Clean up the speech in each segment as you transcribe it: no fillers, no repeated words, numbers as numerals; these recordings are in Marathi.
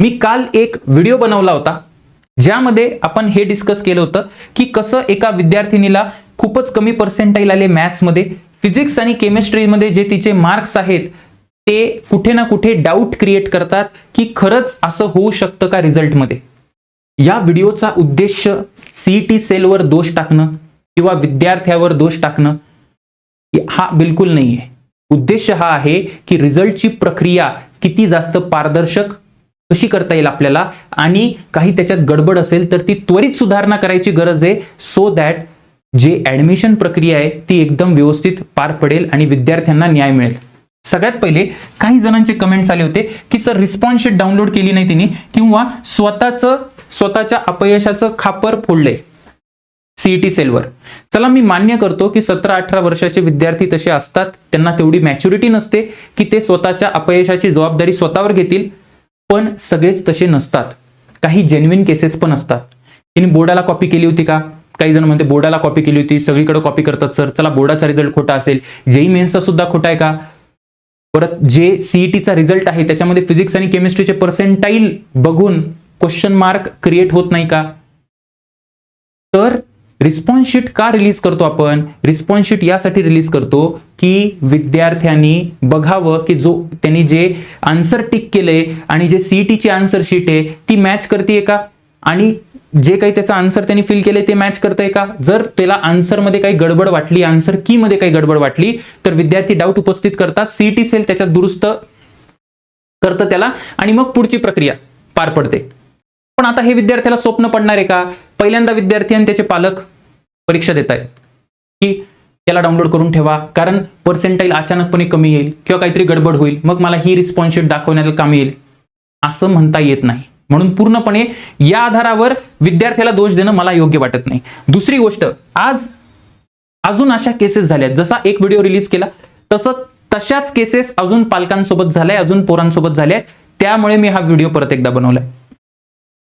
मी काल एक व्हिडिओ बनवला होता ज्यामध्ये आपण हे डिस्कस केलं होतं की कसं एका विद्यार्थिनीला खूपच कमी पर्सेंटाईल आले मॅथ्समध्ये, फिजिक्स आणि केमिस्ट्रीमध्ये जे तिचे मार्क्स आहेत ते कुठे ना कुठे डाऊट क्रिएट करतात की खरंच असं होऊ शकतं का रिझल्टमध्ये. या व्हिडिओचा उद्देश सीईटी सेलवर दोष टाकणं किंवा विद्यार्थ्यावर दोष टाकणं हा बिलकुल नाहीये. उद्देश हा आहे की रिझल्टची प्रक्रिया किती जास्त पारदर्शक कशी करता येईल आपल्याला, आणि काही त्याच्यात गडबड असेल तर ती त्वरित सुधारणा करायची गरज आहे, सो दॅट जे ऍडमिशन प्रक्रिया आहे ती एकदम व्यवस्थित पार पडेल आणि विद्यार्थ्यांना न्याय मिळेल. सगळ्यात पहिले काही जणांचे कमेंट्स आले होते की सर रिस्पॉन्स शीट डाउनलोड केली नाही तिने किंवा स्वतःच्या अपयशाचं खापर फोडलंय सीईटी सेलवर. चला, मी मान्य करतो की 17-18 वर्षाचे विद्यार्थी तसे असतात, त्यांना तेवढी मॅच्युरिटी नसते की ते स्वतःच्या अपयशाची जबाबदारी स्वतःवर घेतील. पण सगळेच तसे नसतात, काही जेन्युइन केसेस पण असतात. तिने बोर्डाला कॉपी केली होती का? काही जण म्हणते बोर्डाला कॉपी केली होती, सगळीकडे कॉपी करतात सर. चला, बोर्डाचा रिझल्ट खोटा असेल, जेई मेन्सचा सुद्धा खोटा आहे का? परत जे सीईटीचा रिझल्ट आहे त्याच्यामध्ये फिजिक्स आणि केमिस्ट्रीचे पर्सेंटाईल बघून क्वेश्चन मार्क क्रिएट होत नाही का? तर रिस्पॉन्स शीट का रिलीज करतो आपण? रिस्पॉन्स शीट यासाठी रिलीज करतो की विद्यार्थ्यांनी बघावं की त्यांनी जे आन्सर टिक केले आणि जे सीईटीची आन्सर शीट आहे ती मॅच करते का, आणि जे काही त्याचा आन्सर त्यांनी फिल केले ते मॅच करतंय का. जर त्याला आन्सरमध्ये काही गडबड वाटली, आन्सर की मध्ये काही गडबड वाटली तर विद्यार्थी डाऊट उपस्थित करतात, सीईटी सेल त्याच्यात दुरुस्त करतं त्याला आणि मग पुढची प्रक्रिया पार पडते. पण आता हे विद्यार्थ्याला स्वप्न पडणार आहे का? पहिल्यांदा विद्यार्थी आणि त्याचे पालक परीक्षा देत आहेत की त्याला डाउनलोड करून ठेवा, कारण पर्सेंटाईल अचानकपणे कमी येईल किंवा काहीतरी गडबड होईल, मग मला ही रिस्पॉन्स शीट दाखवण्याला काम येईल, असं म्हणता येत नाही. म्हणून पूर्णपणे या आधारावर विद्यार्थ्याला दोष देणं मला योग्य वाटत नाही. दुसरी गोष्ट, अजून अशा केसेस झाल्यात, जसा एक व्हिडिओ रिलीज केला तशाच केसेस अजून पालकांसोबत झाल्या, अजून पोरांसोबत झाल्या, त्यामुळे मी हा व्हिडिओ परत एकदा बनवलाय.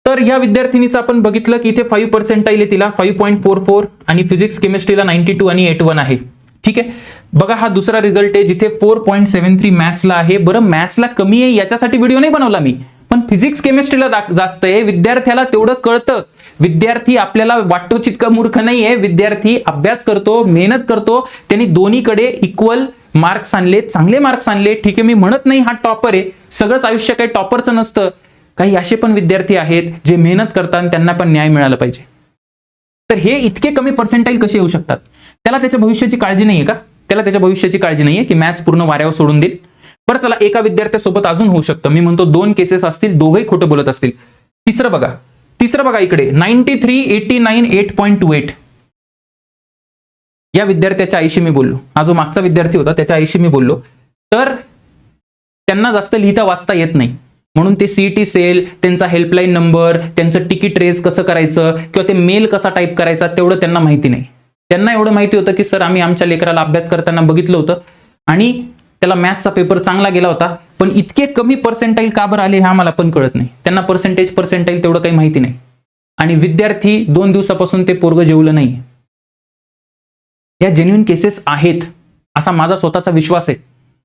तर या विद्यार्थिनीचं आपण बघितलं की इथे 5 पर्सेंटाईल आहे तिला, 5.44, आणि फिजिक्स केमिस्ट्रीला 92 आणि 81 आहे. ठीक आहे, बघा हा दुसरा रिझल्ट आहे जिथे 4.73 मॅथ्सला आहे. बरं, मॅथ्सला कमी आहे याच्यासाठी व्हिडिओ नाही बनवला मी, पण फिजिक्स केमिस्ट्रीला जास्त आहे. विद्यार्थ्याला तेवढं कळतं, विद्यार्थी आपल्याला वाटतो तितका मूर्ख नाही आहे, विद्यार्थी अभ्यास करतो, मेहनत करतो, त्यांनी दोन्हीकडे इक्वल मार्क्स आणले, चांगले मार्क्स आणले. ठीक आहे, मी म्हणत नाही हा टॉपर आहे, सगळंच आयुष्य काही टॉपरचं नसतं, काही असे पण विद्यार्थी आहेत जे मेहनत करतात, त्यांना पण न्याय मिळाला पाहिजे. तर हे इतके कमी पर्सेंटाईल कसे येऊ शकतात? त्याला त्याच्या भविष्याची काळजी नाहीये का? त्याला त्याच्या भविष्याची काळजी नाहीये की मॅथ्स पूर्ण वाऱ्यावर सोडून देईल? बरं चला, एका विद्यार्थ्यासोबत अजून होऊ शकतं, मी म्हणतो 2 केसेस असतील, दोघंही खोटं बोलत असतील. तिसरं बघा इकडे 93, 89, 8.28. या विद्यार्थ्याच्या आईशी मी बोललो, हा जो मागचा विद्यार्थी होता त्याच्या आईशी मी बोललो, तर त्यांना जास्त लिहिता वाचता येत नाही, म्हणून ते सीईटी सेल, त्यांचा हेल्पलाईन नंबर, त्यांचं तिकीट रेस कसं करायचं किंवा ते मेल कसा टाईप करायचा तेवढं त्यांना माहिती नाही. त्यांना एवढं माहिती होतं की सर आम्ही आमच्या लेकराला अभ्यास करताना बघितलं होतं आणि त्याला मॅथ्सचा पेपर चांगला गेला होता, पण इतके कमी पर्सेंटाईल का बरं आले हे आम्हाला पण कळत नाही. त्यांना पर्सेंटाईल तेवढं काही माहिती नाही, आणि विद्यार्थी 2 दिवसापासून ते पोरगं जेवलं नाही. या जेन्युइन केसेस आहेत असा माझा स्वतःचा विश्वास आहे.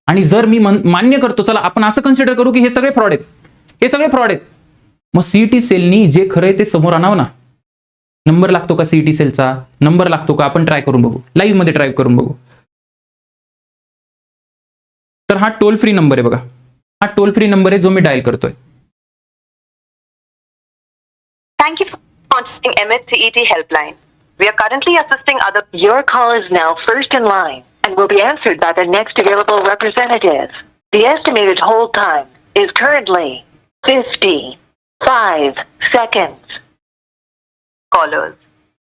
आणि जर मी मान्य करतो, चला आपण असं कन्सिडर करू की हे सगळे फ्रॉड आहेत, मग सीईटी सेलनी जे खरंय ते समोर आणावं ना. नंबर लागतो का सीईटी सेलचा? नंबर लागतो का? आपण ट्राय करून बघू, लाईव्ह मध्ये ट्राय करून बघू. तर हा टोल फ्री नंबर आहे बघा, हा टोल फ्री नंबर आहे जो मी डायल करतोय. Thank you for contacting MHCET helpline. We are currently assisting other. Your call is now first in line and will be answered by the next available representative. The estimated hold time is currently 55 seconds. Callers,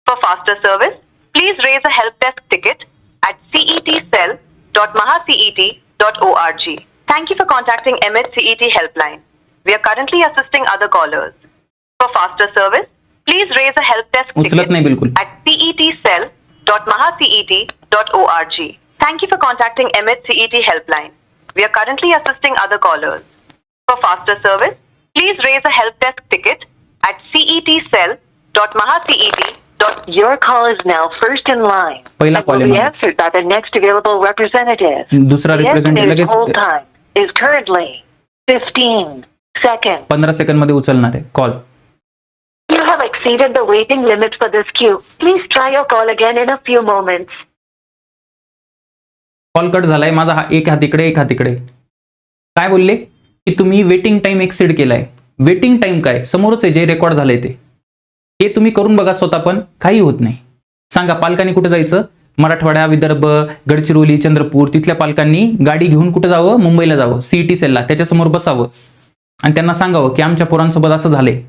for faster service, please raise a help desk ticket at cetcell.mahacet.org. Thank you for contacting MHCET helpline. We are currently assisting other callers. For faster service, please raise a help desk उचलत नाही बिलकुल. ticket at cetcell.mahacet.org. Thank you for contacting MHCET helpline. We are currently assisting other callers. For faster service, please raise a help desk ticket at cetcell.mahacet. Your call is now first in line. पहिला and कॉल will be आहे answered by the next available representative. दुसरा The रिप्रेझेंटेटिव्ह estimated लगेच hold time is currently 15 seconds. 15 second मध्ये उचलणार आहे call. You have exceeded the waiting limit for this queue. Please try your call again in a few moments. Call cut झालाय माझा. एक हात इकडे एक हात इकडे. काय बोलले की तुम्ही वेटिंग टाइम एक्सीड केलाय. वेटिंग टाइम काय, समोरच आहे जे रेकॉर्ड झालंय ते. हे तुम्ही करून बघा स्वतः, पण काही होत नाही. सांगा पालकांनी कुठे जायचं? मराठवाडा, विदर्भ, गडचिरोली, चंद्रपूर तिथल्या पालकांनी गाडी घेऊन कुठे जावं? मुंबईला जावं, सीईटी सेलला, त्याच्यासमोर बसावं आणि त्यांना सांगावं की आमच्या पोरांसोबत असं झालंय.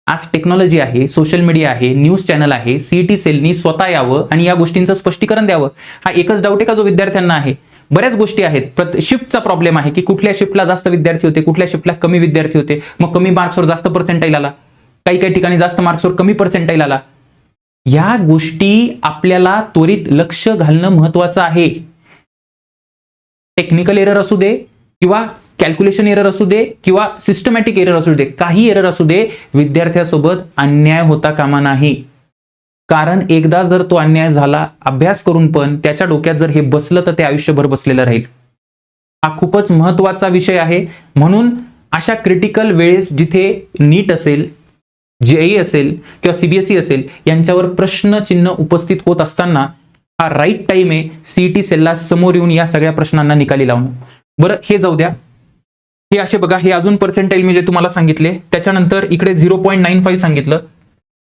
आज टेक्नॉलॉजी आहे, सोशल मीडिया आहे, न्यूज चॅनल आहे, सीईटी सेलनी स्वतः यावं आणि या गोष्टींचं स्पष्टीकरण द्यावं. हा एकच डाऊट आहे का जो विद्यार्थ्यांना आहे? बऱ्याच गोष्टी आहेत. शिफ्टचा प्रॉब्लेम आहे की कुठल्या शिफ्टला जास्त विद्यार्थी होते, कुठल्या शिफ्टला कमी विद्यार्थी होते, मग कमी मार्क्सवर जास्त पर्सेंटाईल आला, काही ठिकाणी जास्त मार्क्सवर कमी पर्सेंटाईल आला. या गोष्टी आपल्याला त्वरित लक्ष घालणं महत्वाचं आहे. टेक्निकल एरर असू दे किंवा कॅल्क्युलेशन एरर असू दे किंवा सिस्टमॅटिक एरर असू दे, काही एरर असू दे, विद्यार्थ्यासोबत अन्याय होता कामा नाही. कारण एकदा जर तो अन्याय झाला अभ्यास करून पण त्याच्या डोक्यात जर हे बसलं तर ते आयुष्यभर बसलेलं राहील. हा खूपच महत्वाचा विषय आहे. म्हणून अशा क्रिटिकल वेळेस जिथे नीट असेल, जेई असेल किंवा सीबीएसई असेल, यांच्यावर प्रश्नचिन्ह उपस्थित होत असताना हा राईट टाइम आहे सीईटी सेलला समोर येऊन या सगळ्या प्रश्नांना निकाली लावणं. बरं हे जाऊ द्या. हे असे बघा, हे अजून पर्सेंटाईल मी जे तुम्हाला सांगितले, त्याच्यानंतर इकडे 0.95 सांगितलं.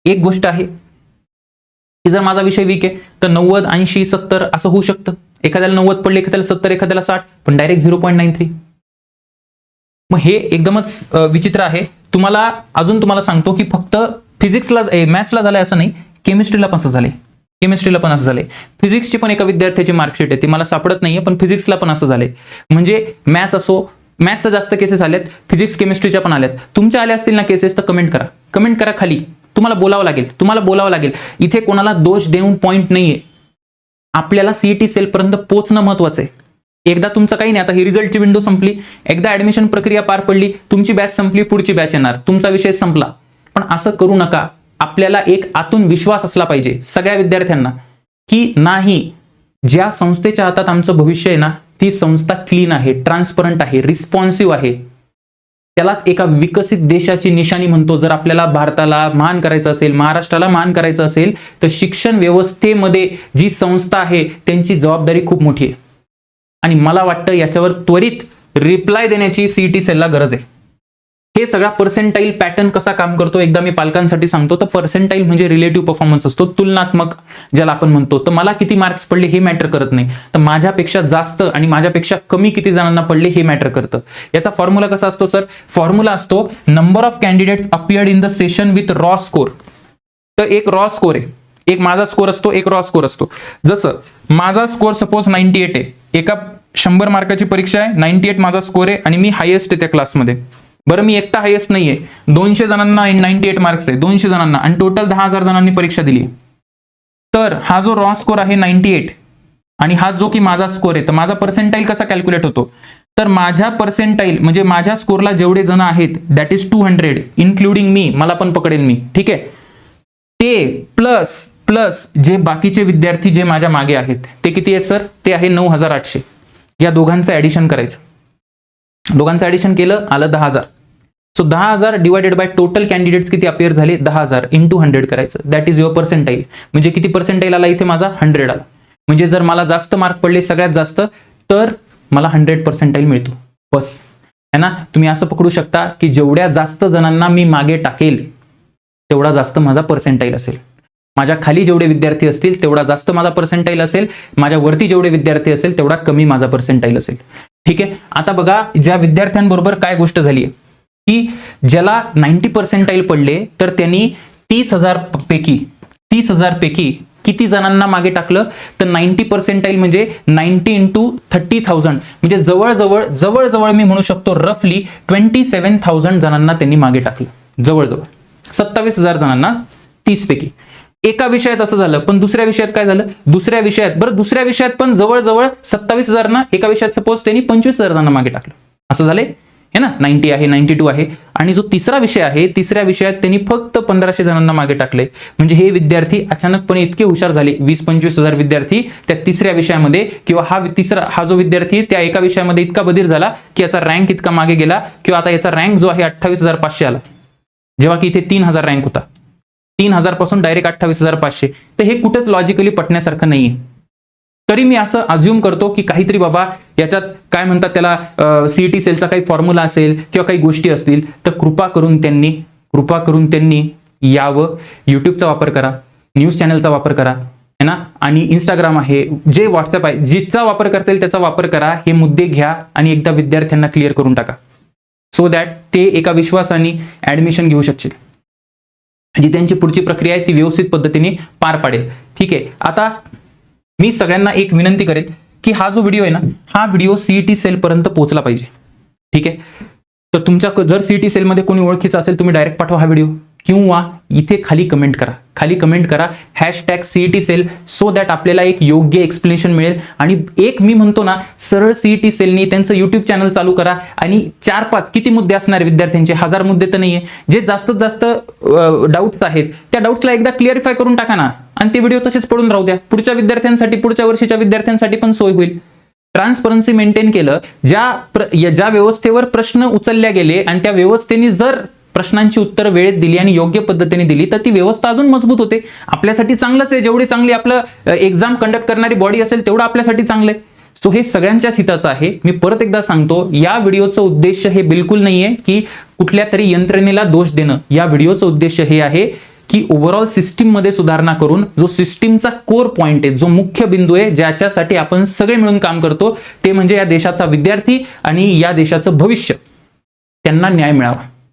एक गोष्ट आहे की जर माझा विषय वीक आहे तर 90, 80, 70 असं होऊ शकतं. एखाद्याला 90 पडले, एखाद्याला 70, एखाद्याला 60, पण डायरेक्ट 0.93. मग हे एकदमच विचित्र आहे. तुम्हाला सांगतो की फक्त फिजिक्सला मॅथ्सला झालंय असं नाही, केमिस्ट्रीला पण असं झालंय. केमिस्ट्रीला पण असं झालंय. फिजिक्सची पण एका विद्यार्थ्याची मार्कशीट आहे, ती मला सापडत नाहीये, पण फिजिक्सला पण असं झालंय. म्हणजे मॅथ्स असो, मॅथ्सच्या जास्त केसेस आल्यात, फिजिक्स केमिस्ट्रीच्या पण आल्यात. तुमच्या आल्या असतील ना केसेस तर कमेंट करा खाली. तुम्हाला बोलावं लागेल. इथे कोणाला दोष देऊन पॉइंट नाहीये. आपल्याला सीईटी सेल पर्यंत पोहोचणं महत्वाचं आहे. एकदा तुमचं काही नाही, आता ही रिझल्टची विंडो संपली, एकदा ऍडमिशन प्रक्रिया पार पडली, तुमची बॅच संपली, पुढची बॅच येणार, तुमचा विषय संपला. पण असं करू नका. आपल्याला एक आतून विश्वास असला पाहिजे सगळ्या विद्यार्थ्यांना की नाही, ज्या संस्थेच्या हातात आमचं भविष्य आहे ना, ती संस्था क्लीन आहे, ट्रान्सपरंट आहे, रिस्पॉन्सिव्ह आहे. त्यालाच एका विकसित देशाची निशाणी म्हणतो. जर आपल्याला भारताला महान करायचं असेल, महाराष्ट्राला महान करायचं असेल, तर शिक्षण व्यवस्थेमध्ये जी संस्था आहे त्यांची जबाबदारी खूप मोठी आहे. आणि मला वाटतं याच्यावर त्वरित रिप्लाय देण्याची सीईटी सेलला गरज आहे. हे सगळा पर्सेंटाईल पॅटर्न कसा काम करतो एकदा मी पालकांसाठी सांगतो. तर पर्सेंटाईल म्हणजे रिलेटिव्ह परफॉर्मन्स असतो, तुलनात्मक ज्याला आपण म्हणतो. तर मला किती मार्क्स पडले हे मॅटर करत नाही, तर माझ्यापेक्षा जास्त आणि माझ्यापेक्षा कमी किती जणांना पडले हे मॅटर करतं. याचा फॉर्म्युला कसा असतो सर? फॉर्म्युला असतो number of candidates appeared in the session with raw score. तर एक रॉ स्कोर आहे, एक माझा स्कोर असतो, एक रॉ स्कोर असतो. जसं माझा स्कोर सपोज 98 आहे, एका 100 मार्काची परीक्षा आहे, 98 माझा स्कोर आहे आणि मी हायेस्ट आहे त्या क्लासमध्ये. बरं मी एकटा हायेस्ट नाहीये, 200 जणांना 98 मार्क्स आहे, 200 जणांना, आणि टोटल 10,000 जणांनी परीक्षा दिली. तर हा जो रॉ स्कोर आहे 98 आणि हा जो की माझा स्कोर आहे, तर माझा पर्सेंटाईल कसा कॅल्क्युलेट होतो? तर माझ्या पर्सेंटाईल म्हणजे माझ्या स्कोरला जेवढे जण आहेत दॅट इज 200 इन्क्लुडिंग मी, मला पण पकडेल मी, ठीक आहे. ते प्लस जे बाकीचे विद्यार्थी जे माझ्या मागे आहेत ते किती आहेत सर? ते आहे 9,800. या दोघांचं ऍडिशन करायचं, दोघांचं ऍडिशन केलं आलं 10,000. So 10,000 divided by total candidates किती अपियर झाले? 10,000 इंटू 100 करायचं. That is your percentile. म्हणजे किती पर्सेंटाईल आला इथे माझा? 100 आला. म्हणजे जर मला जास्त मार्क पडले सगळ्यात जास्त तर मला 100 पर्सेंटाईल मिळतो बस, है ना. तुम्ही असं पकडू शकता की जेवढ्या जास्त जणांना मी मागे टाकेल तेवढा जास्त माझा पर्सेंटाईल असेल. माझ्या खाली जेवढे विद्यार्थी असतील तेवढा जास्त माझा पर्सेंटाईल असेल, माझ्या वरती जेवढे विद्यार्थी असेल तेवढा कमी माझा पर्सेंटाईल असेल. ठीक आहे. आता बघा ज्या विद्यार्थ्यांबरोबर काय गोष्ट झाली आहे की ज्याला 90 पर्सेंटाईल पडले तर त्यांनी 30,000 पैकी किती जणांना मागे टाकलं? तर 90 पर्सेंटाईल म्हणजे 90 इंटू 30,000 म्हणजे जवळजवळ मी म्हणू शकतो रफली 27,000 जणांना त्यांनी मागे टाकलं. जवळजवळ 27,000 जणांना 30 पैकी. एका विषयात असं झालं, पण दुसऱ्या विषयात काय झालं? दुसऱ्या विषयात पण जवळजवळ 27,000 ना एका विषयात सपोज त्यांनी 25,000 जणांना मागे टाकलं. असं झाले. है ना, 90 आहे, 92 आहे. आणि जो तिसरा विषय आहे, तिसऱ्या विषयात त्यांनी फक्त 1500 जणांना मागे टाकले. म्हणजे हे विद्यार्थी अचानकपणे इतके हुशार झाले, 20-25 हजार विद्यार्थी त्या तिसऱ्या विषयामध्ये, किंवा हा जो विद्यार्थी त्या एका विषयामध्ये इतका बधीर झाला की याचा रँक इतका मागे गेला, किंवा आता याचा रँक जो आहे 28,500 आला, जेव्हा की इथे 3000 रँक होता. 3000 पासून डायरेक्ट 28,500. तर हे कुठेच लॉजिकली पटण्यासारखं नाहीये. तरी मी असं अज्युम करतो की काहीतरी बाबा याच्यात काय म्हणतात त्याला, सीईटी सेलचा काही फॉर्म्युला असेल किंवा काही गोष्टी असतील, तर कृपा करून त्यांनी यावं. युट्यूबचा वापर करा, न्यूज चॅनलचा वापर करा, है ना, आणि इंस्टाग्राम आहे, जे व्हॉट्सअप आहे, जिचा वापर करता येईल त्याचा वापर करा. हे मुद्दे घ्या आणि एकदा विद्यार्थ्यांना क्लिअर करून टाका, सो दॅट ते एका विश्वासाने ऍडमिशन घेऊ शकतील. जी त्यांची पुढची प्रक्रिया आहे ती व्यवस्थित पद्धतीने पार पाडेल. ठीक आहे. आता मी सगळ्यांना एक विनंती करेन की हा जो व्हिडिओ आहे ना, हा व्हिडिओ सीईटी सेल पर्यंत पोहोचला पाहिजे. ठीक आहे. तर तुमच्या जर सीईटी सेलमध्ये कोणी ओळखीचा असेल, तुम्ही डायरेक्ट पाठवा हा व्हिडिओ, किंवा इथे खाली कमेंट करा #CET सेल, सो दॅट आपल्याला एक योग्य एक्सप्लेनेशन मिळेल. आणि एक मी म्हणतो ना, सरळ सीईटी सेलनी त्यांचं युट्यूब चॅनल चालू करा आणि 4-5 किती मुद्दे असणार विद्यार्थ्यांचे, 1000 मुद्दे तर नाहीये, जे जास्तीत जास्त डाऊट्स आहेत त्या डाऊट्सला एकदा क्लिअरिफाय करून टाका ना, आणि ते व्हिडिओ तसेच पडून राहू द्या. पुढच्या विद्यार्थ्यांसाठी, पुढच्या वर्षीच्या विद्यार्थ्यांसाठी पण सोय होईल. ट्रान्सपरन्सी मेंटेन केलं, ज्या व्यवस्थेवर प्रश्न उचलले गेले आणि त्या व्यवस्थेने जर प्रश्नांची उत्तरं वेळेत दिली आणि योग्य पद्धतीने दिली, तर ती व्यवस्था अजून मजबूत होते. आपल्यासाठी चांगलंच आहे. जेवढी चांगली आपलं एक्झाम कंडक्ट करणारी बॉडी असेल तेवढं आपल्यासाठी चांगलं आहे. सो हे सगळ्यांच्याच हिताचं आहे. मी परत एकदा सांगतो, या व्हिडिओचं उद्देश हे बिलकुल नाहीये की कुठल्या तरी यंत्रणेला दोष देणं. या व्हिडिओचं उद्देश हे आहे की ओव्हरऑल सिस्टीम मध्ये सुधारणा करून जो सिस्टीमचा कोर पॉइंट आहे, जो मुख्य बिंदू आहे, ज्याच्यासाठी आपण सगळे मिळून काम करतो, ते म्हणजे या देशाचा विद्यार्थी आणि या देशाचं भविष्य, त्यांना न्याय मिळावा.